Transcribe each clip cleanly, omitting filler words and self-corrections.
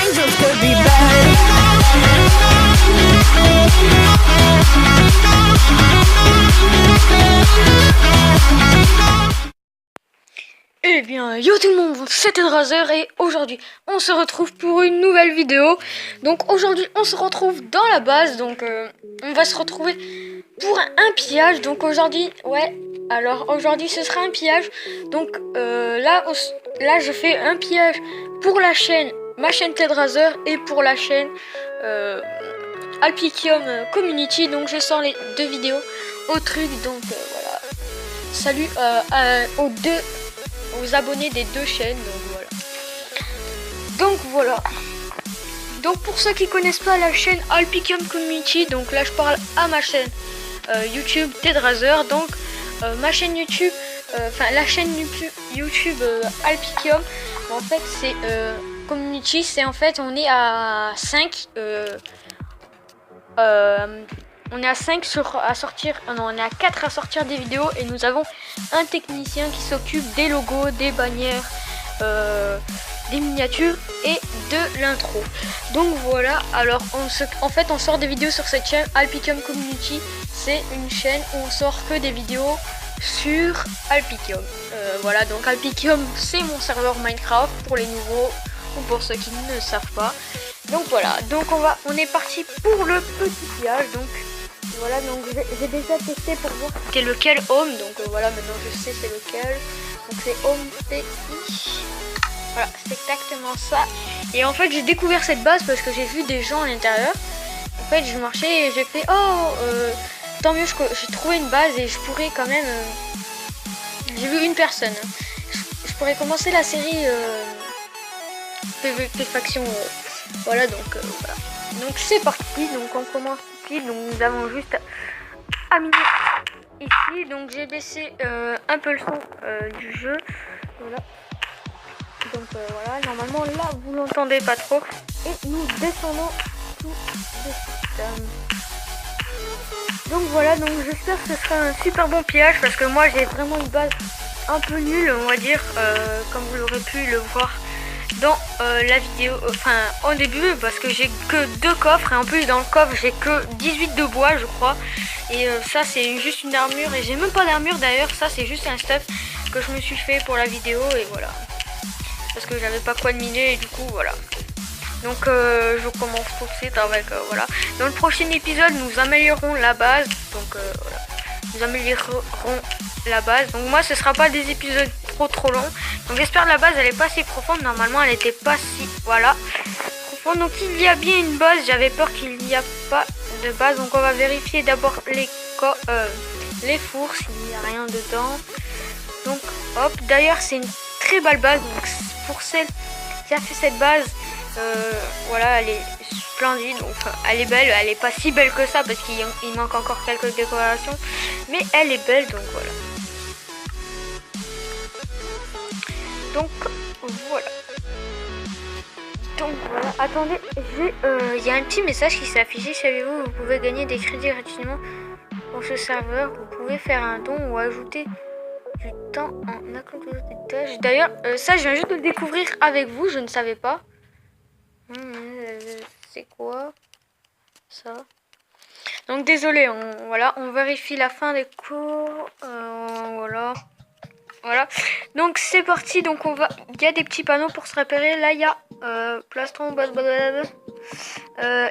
angels could be bad. Eh bien, yo tout le monde, c'était Drazer et aujourd'hui on se retrouve pour une nouvelle vidéo. Donc aujourd'hui on se retrouve dans la base, donc on va se retrouver pour un pillage. Donc aujourd'hui, alors aujourd'hui ce sera un pillage. Donc là je fais un pillage pour la chaîne, ma chaîne Tedrazer et pour la chaîne Alpicium Community. Donc je sors les deux vidéos au truc, donc voilà. Salut aux abonnés des deux chaînes, donc voilà. Donc pour ceux qui connaissent pas la chaîne Alpicium Community, donc là je parle à ma chaîne YouTube Tedrazer. Donc ma chaîne YouTube, la chaîne YouTube Alpicium, en fait c'est Community, c'est en fait on est à 5 on est à 5 à sortir, non, on est à 4 à sortir des vidéos et nous avons un technicien qui s'occupe des logos, des bannières, des miniatures et de l'intro. Donc voilà, alors en fait on sort des vidéos sur cette chaîne Alpicium Community. C'est une chaîne où on sort que des vidéos sur Alpicium. Voilà, donc Alpicium c'est mon serveur Minecraft pour les nouveaux ou pour ceux qui ne savent pas. Donc voilà, donc on est parti pour le petit pillage. Donc voilà, donc j'ai déjà testé pour voir c'est lequel home. Donc voilà, maintenant je sais c'est lequel. Donc c'est home TI. Voilà, c'est exactement ça. Et en fait j'ai découvert cette base parce que j'ai vu des gens à l'intérieur. En fait je marchais et j'ai fait tant mieux, j'ai trouvé une base et je pourrais quand même j'ai vu une personne. Je pourrais commencer la série PVP faction. Voilà, donc voilà. Donc c'est parti, donc on commence ici. Donc nous avons juste à miner ici. Donc j'ai baissé un peu le son du jeu. Voilà. Donc voilà, normalement là vous l'entendez pas trop. Et nous descendons tout de suite. Donc voilà, donc j'espère que ce sera un super bon pillage parce que moi j'ai vraiment une base un peu nulle, on va dire, comme vous l'aurez pu le voir dans la vidéo, en début, parce que j'ai que 2 coffres et en plus dans le coffre j'ai que 18 de bois je crois, et ça c'est juste une armure et j'ai même pas d'armure d'ailleurs, ça c'est juste un stuff que je me suis fait pour la vidéo et voilà, parce que j'avais pas quoi de miner et du coup voilà. Donc je commence tout de suite avec voilà. Dans le prochain épisode nous améliorerons la base, donc voilà, nous améliorerons la base. Donc moi ce sera pas des épisodes trop longs. Donc j'espère que la base elle est pas si profonde. Normalement elle était pas si profonde. Donc il y a bien une base. J'avais peur qu'il n'y a pas de base. Donc on va vérifier d'abord les fours s'il n'y a rien dedans. Donc hop. D'ailleurs c'est une très belle base. Donc pour celle qui a fait cette base, voilà, elle est splendide. Donc elle est belle. Elle est pas si belle que ça parce qu'il manque encore quelques décorations. Mais elle est belle. Donc voilà. Donc voilà. Attendez, il y a un petit message qui s'est affiché. Savez-vous, vous pouvez gagner des crédits gratuitement pour ce serveur. Vous pouvez faire un don ou ajouter du temps en accomplissant des tâches. D'ailleurs, ça je viens juste de le découvrir avec vous, je ne savais pas. C'est quoi ça? Donc désolé, on vérifie la fin des cours. Voilà, donc c'est parti. Donc il y a des petits panneaux pour se repérer. Là il y a plastron,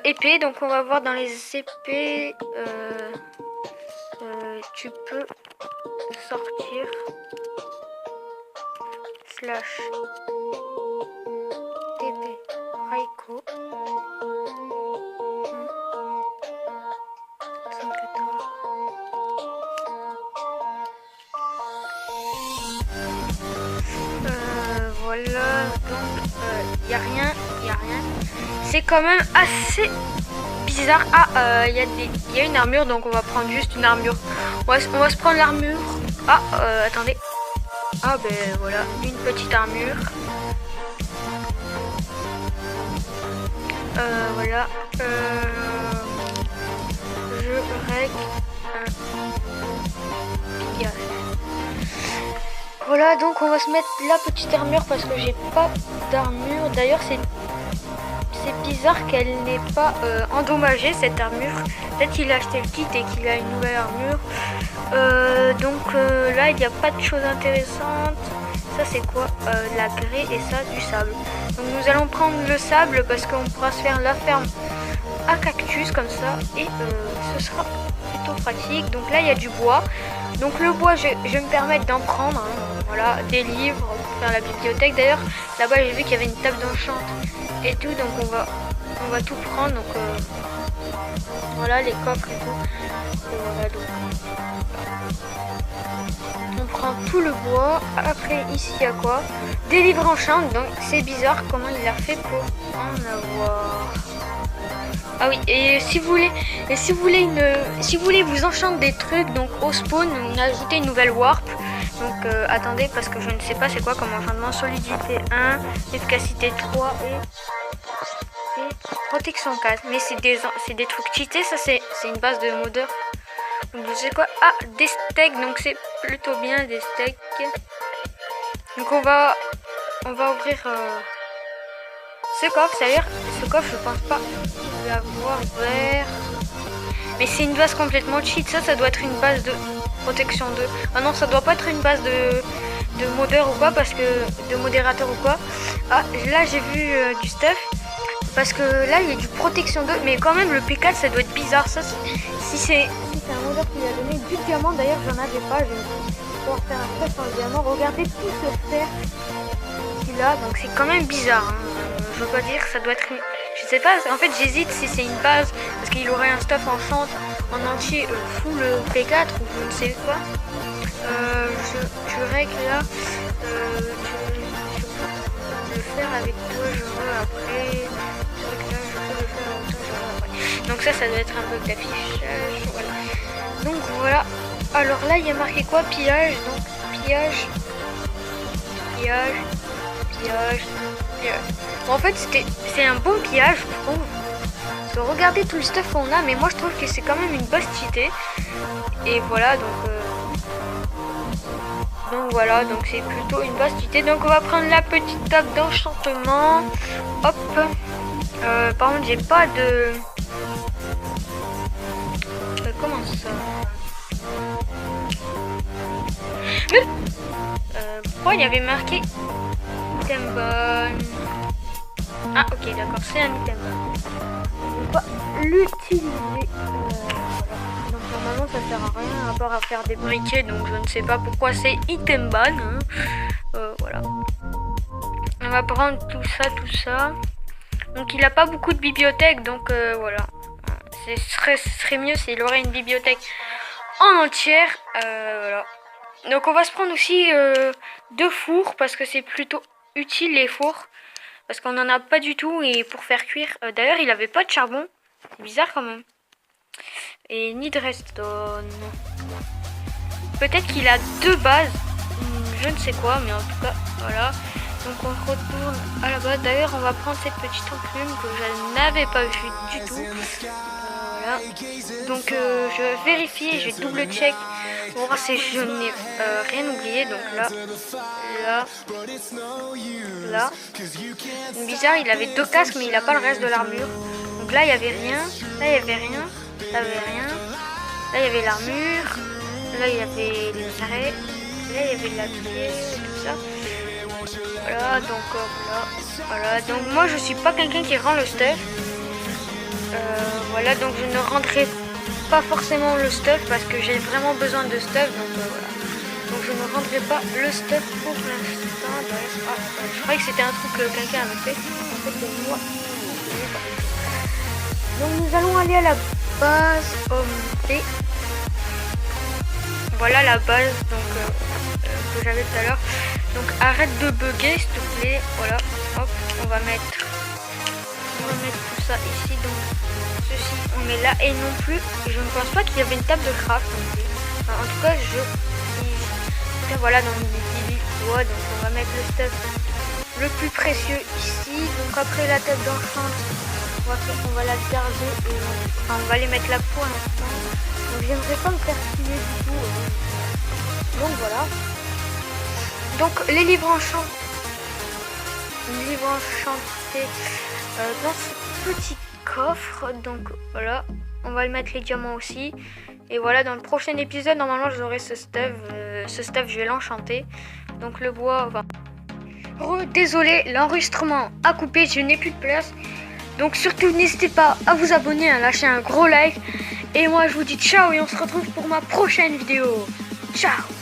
épée. Donc on va voir dans les épées, tu peux sortir slash épée Raiko 114. Voilà, donc y a rien. C'est quand même assez bizarre. Il y a une armure, donc on va prendre juste une armure. On va se prendre l'armure. Attendez. Ben voilà, une petite armure. Voilà. Je règle un pillage. Voilà, donc on va se mettre la petite armure parce que j'ai pas d'armure. D'ailleurs c'est bizarre qu'elle n'ait pas endommagé cette armure. Peut-être qu'il a acheté le kit et qu'il a une nouvelle armure. Là, il n'y a pas de choses intéressantes. Ça, c'est quoi? La grès et ça, du sable. Donc nous allons prendre le sable parce qu'on pourra se faire la ferme à cactus comme ça. Et ce sera plutôt pratique. Donc là, il y a du bois. Donc le bois, je vais me permettre d'en prendre. Hein. Voilà, des livres pour faire la bibliothèque. D'ailleurs, là-bas, j'ai vu qu'il y avait une table d'enchant et tout. Donc on va tout prendre. Donc voilà, les coffres et tout. Et voilà, donc on prend tout le bois. Après, ici, il y a quoi? Des livres enchant. Donc c'est bizarre comment il a fait pour en avoir. Ah oui, et si vous voulez vous enchanter des trucs, donc au spawn, on a ajouté une nouvelle warp. Donc attendez, parce que je ne sais pas c'est quoi comme enchantement. Solidité 1, efficacité 3 et protection 4. Mais c'est des trucs cheatés, ça c'est une base de modeur. Donc je sais quoi? Ah, des steaks, donc c'est plutôt bien des steaks. Donc on va ouvrir ce coffre, c'est-à-dire ce coffre je pense pas l'avoir ouvert. Mais c'est une base complètement cheat, ça doit être une base de protection 2. Ah non, ça doit pas être une base de modeur ou quoi, parce que de modérateur ou quoi. Ah, là j'ai vu du stuff. Parce que là il y a du protection 2, mais quand même le P4 ça doit être bizarre. Ça, si c'est un modeur qui lui a donné du diamant, d'ailleurs j'en avais pas, je vais pouvoir faire un test en diamant. Regardez tout ce fer qu'il a, donc c'est quand même bizarre. Hein. Je veux pas dire, ça doit être une... Je sais pas, en fait j'hésite si c'est une base, parce qu'il aurait un stuff en entier full P4 ou je ne sais quoi. Je règle là, je peux le faire avec toi, je veux après. Donc ça doit être un bug d'affichage. Voilà. Donc voilà. Alors là il y a marqué quoi? Pillage. Donc pillage. Bon, en fait c'est un bon pillage je trouve. Parce que regardez tout le stuff qu'on a, mais moi je trouve que c'est quand même une boss cheatée. Et voilà donc voilà, donc c'est plutôt une boss cheatée. Donc on va prendre la petite table d'enchantement. Hop. Par contre j'ai pas de... comment ça? Pourquoi il y avait marqué item bon? Ah ok d'accord, c'est un item bon. On ne peut pas l'utiliser. Voilà. Donc normalement ça sert à rien à part à faire des briquets, donc je ne sais pas pourquoi c'est item ban. Hein. Voilà. On va prendre tout ça. Donc il a pas beaucoup de bibliothèque, donc voilà. Ce serait mieux s'il aurait une bibliothèque en entière. Voilà. Donc on va se prendre aussi 2 fours parce que c'est plutôt utile les fours. Parce qu'on n'en a pas du tout et pour faire cuire. D'ailleurs il avait pas de charbon. C'est bizarre quand même. Et ni de redstone. Peut-être qu'il a 2 bases. Je ne sais quoi, mais en tout cas voilà. Donc on retourne à la base. D'ailleurs on va prendre cette petite enclume que je n'avais pas vue du tout. Voilà. Donc je vais vérifier, je vais double check pour voir si je n'ai rien oublié. Donc là. Bizarre, il avait 2 casques mais il n'a pas le reste de l'armure. Donc là il n'y avait rien, là il n'y avait rien, là il n'y avait rien. Là il y avait l'armure, là il y avait les carrés, là il y avait la pièce, tout ça. Voilà, donc voilà, donc moi je suis pas quelqu'un qui rend le stuff. Voilà, donc je ne rendrai pas forcément le stuff parce que j'ai vraiment besoin de stuff, donc voilà. Donc je ne rendrai pas le stuff pour l'instant. Je croyais que c'était un truc que quelqu'un avait fait. En fait c'est moi. Donc nous allons aller à la base OMT. Voilà la base donc que j'avais tout à l'heure. Donc arrête de bugger s'il te plaît. Voilà, hop, on va mettre tout ça ici. Donc ceci on met là et non plus. Je ne pense pas qu'il y avait une table de craft non plus. Enfin, en tout cas voilà, dans les bois. Donc on va mettre le stuff le plus précieux ici. Donc après la table d'enchant, on va la garder et on va les mettre là pour l'instant. Donc j'aimerais pas me faire piller du tout. Donc voilà. Donc les livres enchant. une livre enchantée dans ce petit coffre. Donc voilà, on va le mettre les diamants aussi. Et voilà, dans le prochain épisode, normalement, j'aurai ce stuff. Ce stuff, je vais l'enchanter. Donc le bois va... Désolé, l'enregistrement a coupé, je n'ai plus de place. Donc surtout, n'hésitez pas à vous abonner, à lâcher un gros like. Et moi, je vous dis ciao et on se retrouve pour ma prochaine vidéo. Ciao!